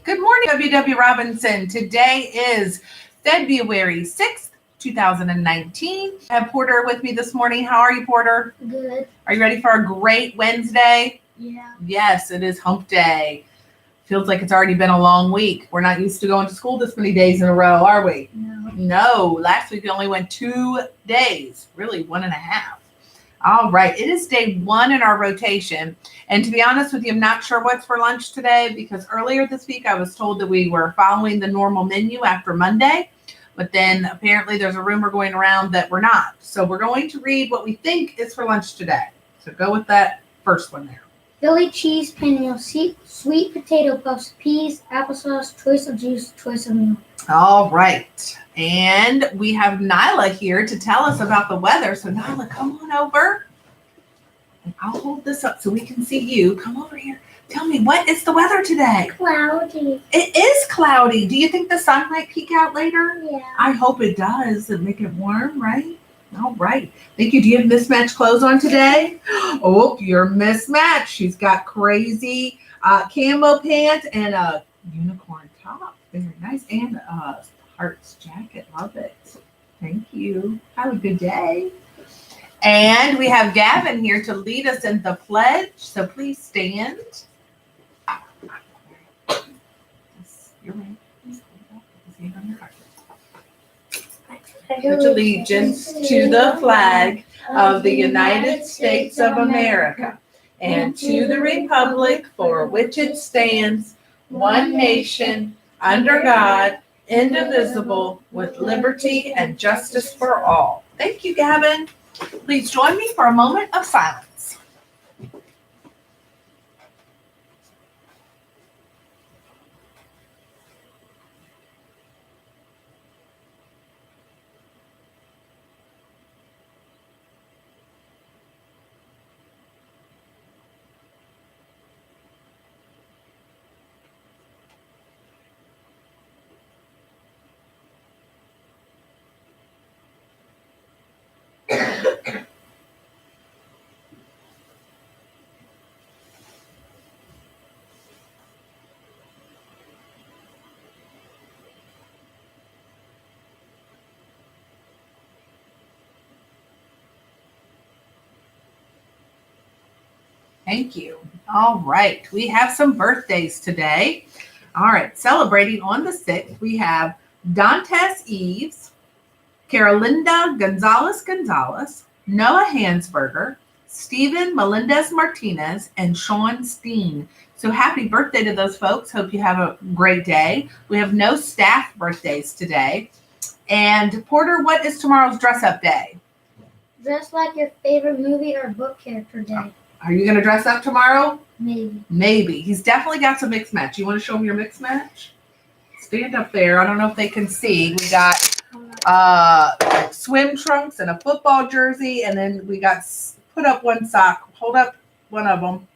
Good morning, W.W. Robinson. Today is February 6th, 2019. I have Porter with me this morning. How are you, Porter? Good. Are you ready for a great Wednesday? Yeah. Yes, it is hump day. Feels like it's already been a long week. We're not used to going to school this many days in a row, are we? No. Last week we only went 2 days, really 1.5. All right, it is day 1 in our rotation. And to be honest with you, I'm not sure what's for lunch today because earlier this week I was told that we were following the normal menu after Monday, but then apparently there's a rumor going around that we're not. So we're going to read what we think is for lunch today. So go with that first one there. Philly cheese pinwheel, sweet potato puffs, peas, applesauce, choice of juice, choice of meal. All right. And we have Nyla here to tell us about the weather. So Nyla, come on over. And I'll hold this up so we can see you. Come over here. Tell me, what is the weather today? Cloudy. It is cloudy. Do you think the sun might peek out later? Yeah. I hope it does and make it warm, right? All right. Thank you. Do you have mismatched clothes on today? Oh, you're mismatched. She's got crazy camo pants and a unicorn top. Very nice. And a hearts jacket. Love it. Thank you. Have a good day. And we have Gavin here to lead us in the pledge. So please stand. You're right. Pledge allegiance to the flag of the United States of America and to the republic for which it stands, one nation, under God, indivisible, with liberty and justice for all. Thank you, Gavin. Please join me for a moment of silence. Thank you. All right. We have some birthdays today. All right. Celebrating on the 6th, we have Dantes Eves, Carolinda Gonzalez, Noah Hansberger, Stephen Melendez Martinez, and Sean Steen. So happy birthday to those folks. Hope you have a great day. We have no staff birthdays today. And Porter, what is tomorrow's dress-up day? Dress like your favorite movie or book character day. Are you going to dress up tomorrow? Maybe. Maybe. He's definitely got some mixed match. You want to show him your mixed match? Stand up there. I don't know if they can see. We got swim trunks and a football jersey, and then we got put up one sock. Hold up one of them.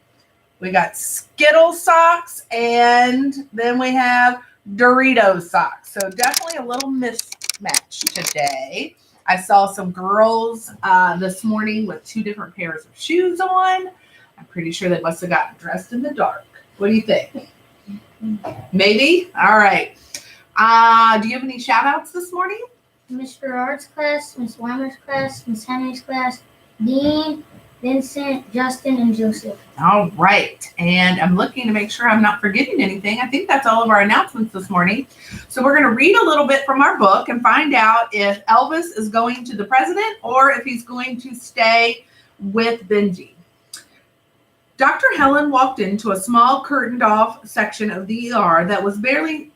We got Skittles socks, and then we have Doritos socks. So definitely a little mismatch today. I saw some girls this morning with 2 different pairs of shoes on. I'm pretty sure they must have gotten dressed in the dark. What do you think? Maybe? All right. Do you have any shout outs this morning? Mr. Art's class, Miss Weimer's class, Miss Henry's class, Dean, Vincent, Justin, and Joseph. All right. And I'm looking to make sure I'm not forgetting anything. I think that's all of our announcements this morning. So we're going to read a little bit from our book and find out if Elvis is going to the president or if he's going to stay with Benji. Dr. Helen walked into a small curtained off section of the ER that would barely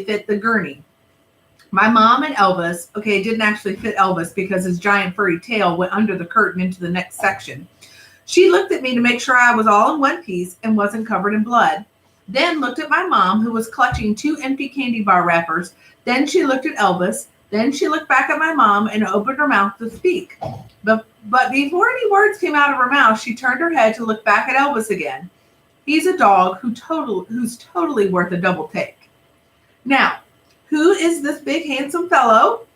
fit the gurney. My mom and Elvis, it didn't actually fit Elvis because his giant furry tail went under the curtain into the next section. She looked at me to make sure I was all in one piece and wasn't covered in blood. Then looked at my mom, who was clutching 2 empty candy bar wrappers. Then she looked at Elvis. Then she looked back at my mom and opened her mouth to speak. But before any words came out of her mouth, she turned her head to look back at Elvis again. He's a dog who's totally worth a double take. Now, who is this big, handsome fellow?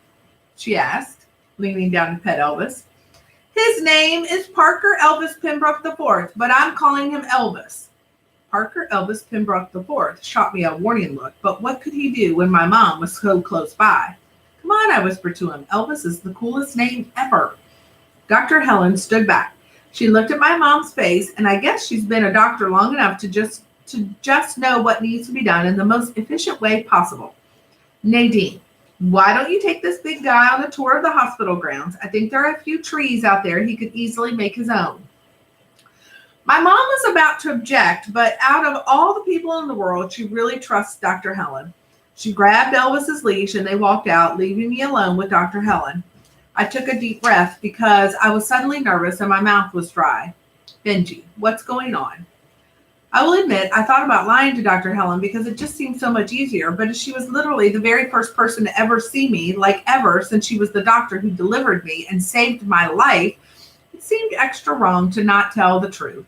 She asked, leaning down to pet Elvis. His name is Parker Elvis Pembroke IV, but I'm calling him Elvis. Parker Elvis Pembroke IV shot me a warning look, but what could he do when my mom was so close by? Come on, I whispered to him. Elvis is the coolest name ever. Dr. Helen stood back. She looked at my mom's face, and I guess she's been a doctor long enough to just know what needs to be done in the most efficient way possible. Nadine, why don't you take this big guy on a tour of the hospital grounds? I think there are a few trees out there he could easily make his own. My mom was about to object, but out of all the people in the world, she really trusts Dr. Helen. She grabbed Elvis's leash and they walked out, leaving me alone with Dr. Helen. I took a deep breath because I was suddenly nervous and my mouth was dry. Benji, what's going on? I will admit, I thought about lying to Dr. Helen because it just seemed so much easier, but as she was literally the very first person to ever see me, like ever, since she was the doctor who delivered me and saved my life, it seemed extra wrong to not tell the truth.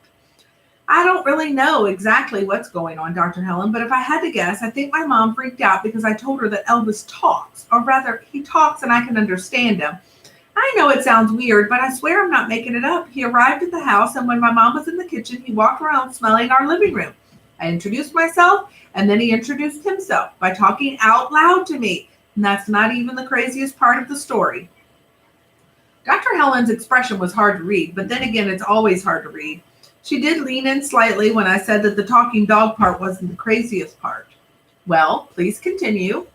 I don't really know exactly what's going on, Dr. Helen, but if I had to guess, I think my mom freaked out because I told her that Elvis talks, or rather, he talks and I can understand him. I know it sounds weird, but I swear I'm not making it up. He arrived at the house, and when my mom was in the kitchen, he walked around smelling our living room. I introduced myself, and then he introduced himself by talking out loud to me, and that's not even the craziest part of the story. Dr. Helen's expression was hard to read, but then again, it's always hard to read. She did lean in slightly when I said that the talking dog part wasn't the craziest part. Well, please continue.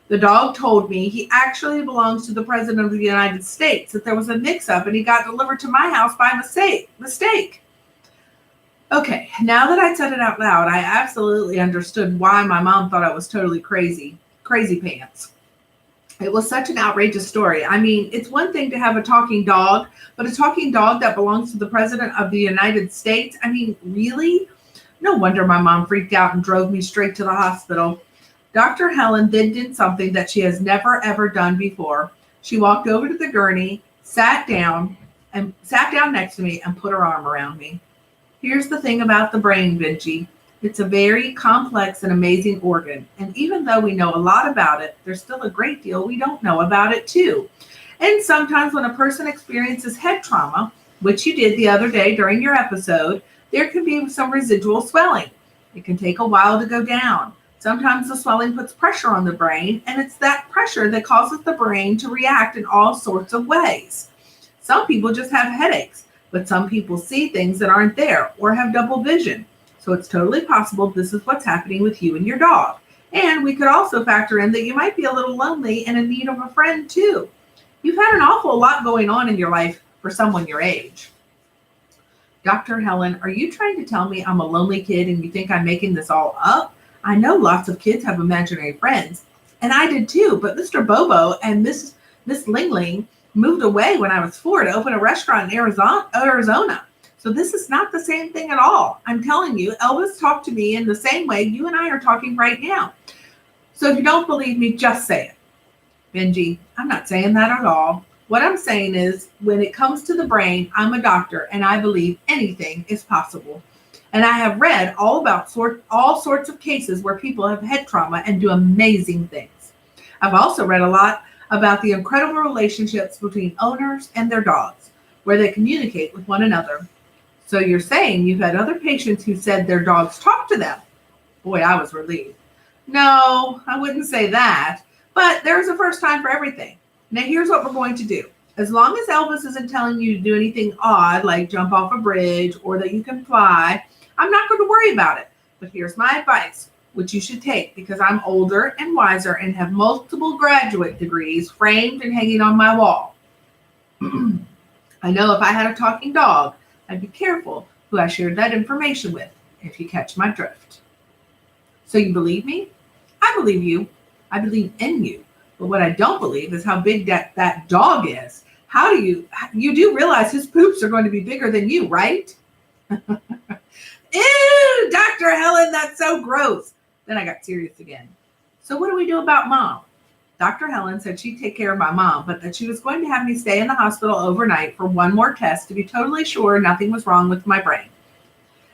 The dog told me he actually belongs to the President of the United States, that there was a mix-up and he got delivered to my house by mistake. Okay, now that I said it out loud, I absolutely understood why my mom thought I was totally crazy pants. It was such an outrageous story. I mean, it's one thing to have a talking dog, but a talking dog that belongs to the President of the United States? I mean, really? No wonder my mom freaked out and drove me straight to the hospital. Dr. Helen then did something that she has never, ever done before. She walked over to the gurney, sat down next to me and put her arm around me. Here's the thing about the brain, Benji. It's a very complex and amazing organ. And even though we know a lot about it, there's still a great deal we don't know about it too. And sometimes when a person experiences head trauma, which you did the other day during your episode, there can be some residual swelling. It can take a while to go down. Sometimes the swelling puts pressure on the brain, and it's that pressure that causes the brain to react in all sorts of ways. Some people just have headaches, but some people see things that aren't there or have double vision. So it's totally possible this is what's happening with you and your dog. And we could also factor in that you might be a little lonely and in need of a friend too. You've had an awful lot going on in your life for someone your age. Dr. Helen, are you trying to tell me I'm a lonely kid and you think I'm making this all up? I know lots of kids have imaginary friends, and I did too, but Mr. Bobo and Miss Ling Ling moved away when I was 4 to open a restaurant in Arizona. So this is not the same thing at all. I'm telling you, Elvis talked to me in the same way you and I are talking right now. So if you don't believe me, just say it. Benji, I'm not saying that at all. What I'm saying is, when it comes to the brain, I'm a doctor and I believe anything is possible. And I have read all sorts of cases where people have head trauma and do amazing things. I've also read a lot about the incredible relationships between owners and their dogs, where they communicate with one another. So you're saying you've had other patients who said their dogs talk to them? Boy, I was relieved. No, I wouldn't say that, but there's a first time for everything. Now here's what we're going to do. As long as Elvis isn't telling you to do anything odd, like jump off a bridge or that you can fly, I'm not going to worry about it. But here's my advice, which you should take because I'm older and wiser and have multiple graduate degrees framed and hanging on my wall. I know if I had a talking dog, I'd be careful who I shared that information with, if you catch my drift. So you believe me? I believe you. I believe in you. But what I don't believe is how big that dog is. You do realize his poops are going to be bigger than you, right? Ew, Dr. Helen, that's so gross. Then I got serious again. So what do we do about Mom? Dr. Helen said she'd take care of my mom, but that she was going to have me stay in the hospital overnight for one more test to be totally sure nothing was wrong with my brain.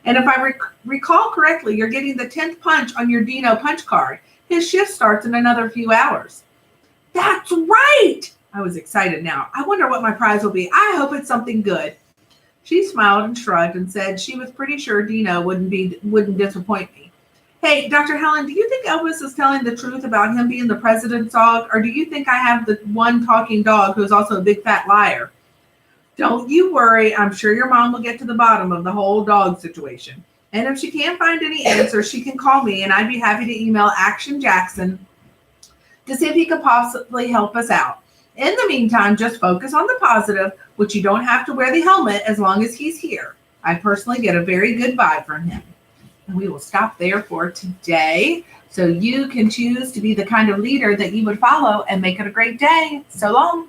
And if I recall correctly, you're getting the 10th punch on your Dino punch card. His shift starts in another few hours. That's right. I was excited now. I wonder what my prize will be. I hope it's something good. She smiled and shrugged and said she was pretty sure Dino wouldn't disappoint me. Hey, Dr. Helen, do you think Elvis is telling the truth about him being the president's dog, or do you think I have the one talking dog who's also a big fat liar? Don't you worry. I'm sure your mom will get to the bottom of the whole dog situation. And if she can't find any answers, she can call me, and I'd be happy to email Action Jackson to see if he could possibly help us out. In the meantime, just focus on the positive, which you don't have to wear the helmet as long as he's here. I personally get a very good vibe from him. And we will stop there for today, so you can choose to be the kind of leader that you would follow and make it a great day. So long.